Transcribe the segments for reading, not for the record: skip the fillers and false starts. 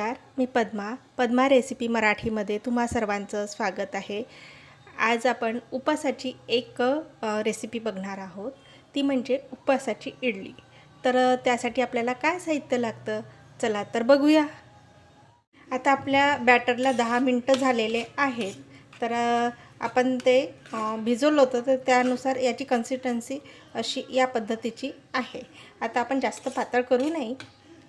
नमस्कार, मी पद्मा रेसिपी मराठीमध्ये तुम्हा सर्वांचं स्वागत आहे। आज आपण उपासाची एक रेसिपी बघणार आहोत, ती म्हणजे उपासाची इडली। तर त्यासाठी आपल्याला काय साहित्य लागतं चला तर बघूया। आता आपल्या बॅटरला 10 मिनिटं झालेले आहेत, तर आपण ते भिजवलं होतं, तर त्यानुसार याची कन्सिस्टन्सी अशी या पद्धतीची आहे। आता आपण जास्त पातळ करू नये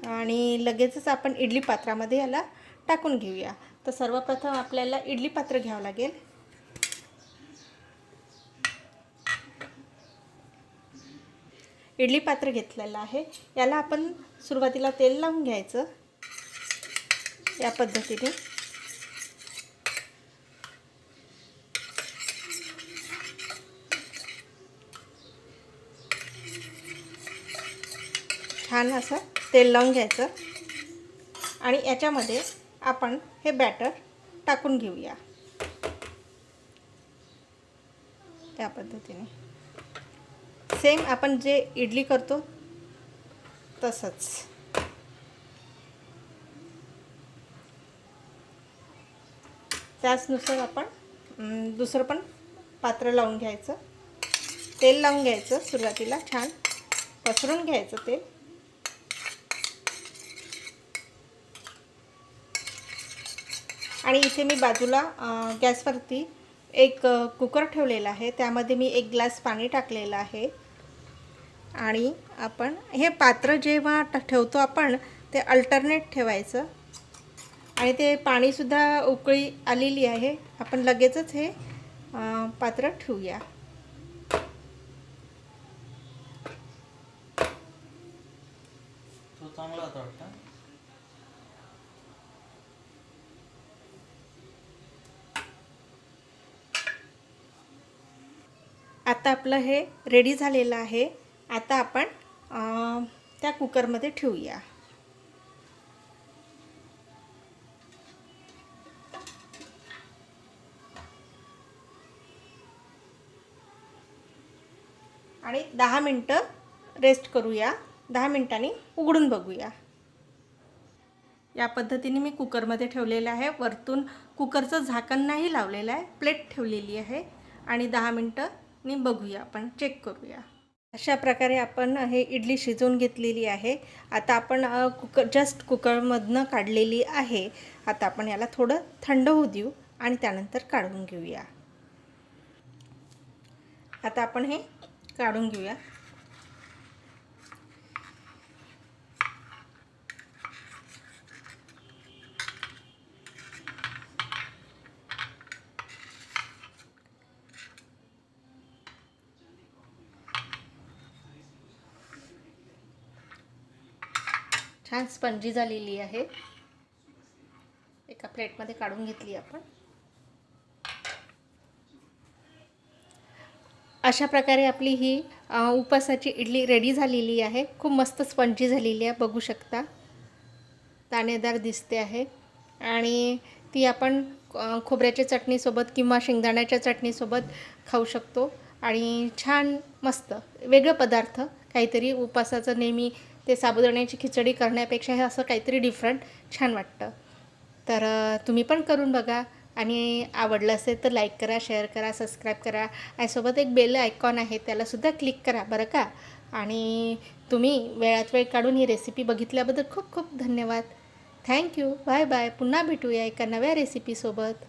आणि लगेचच आपण इडली पात्रामध्ये याला टाकून घेऊया। तर सर्वप्रथम आपल्याला इडली पात्र घ्यावं लागेल। इडली पात्र घेतलेलं आहे, याला आपण सुरुवातीला तेल लावून घ्यायचं या पद्धतीने। छान असं तेल लावून घ्यायचं आणि याच्यामध्ये आपण हे बॅटर टाकून घेऊया त्या पद्धतीने। सेम आपण जे इडली करतो तसंच। त्याचनुसार आपण दुसरं पण पात्र लावून घ्यायचं, तेल लावून घ्यायचं। सुरुवातीला छान पसरून घ्यायचं तेल आणि इथे मी बाजूला गॅसवरती एक कुकर ठेवलेला आहे, त्यामध्ये मी 1 ग्लास पाणी टाकलेलं आहे। आणि आपण हे पात्र जेव्हा ठेवतो आपण ते अल्टरनेट ठेवायचं आणि ते पाणीसुद्धा उकळी आलेली आहे, आपण लगेचच हे पात्र ठेवूया। तो चांगला होता वाटतं। आता आपलं हे रेडी झालेलं आहे। आता आपण त्या कुकरमध्ये ठेवूया। आणि 10 मिनिटं रेस्ट करूया। 10 मिनिटांनी उघडून बघूया। या पद्धतीने मी कुकरमध्ये ठेवलेलं आहे, वरतून कुकरचं झाकण नाही लावलेलं आहे, प्लेट ठेवलेली आहे आणि 10 मिनिटांनी बघूया, आपण चेक करूया। अशा प्रकारे आपण हे इडली शिजवून घेतलेली आहे। आता आपण कुकरमधनं काढलेली आहे। आता आपण याला थोडं थंड होऊ देऊ आणि त्यानंतर काढून घेऊया। आता आपण हे काढून घेऊया। छान स्पंजी झालेली आहे। एका प्लेटमध्ये काढून घेतली आपण। अशा प्रकारे आपली ही उपासाची इडली रेडी झालेली आहे। खूप मस्त स्पंजी झालेली आहे, बघू शकता, दाणेदार दिसते आहे। आणि ती आपण खोबऱ्याच्या चटणीसोबत किंवा शेंगदाण्याच्या चटणीसोबत खाऊ शकतो आणि छान मस्त वेगळं पदार्थ काहीतरी। उपासाचं नेहमी ते साबुदाण्याची खिचडी करण्यापेक्षा हे असं काहीतरी डिफरंट छान वाटतं। तर तुम्ही पण करून बघा आणि आवडलं असेल तर लाईक करा, शेअर करा, सबस्क्राईब करा आणि सोबत एक बेल आयकॉन आहे त्यालासुद्धा क्लिक करा बरं का। आणि तुम्ही वेळात वेळ काढून ही रेसिपी बघितल्याबद्दल खूप खूप धन्यवाद। Thank you, bye bye. पुन्हा भेटूया एका नव्या रेसिपीसोबत।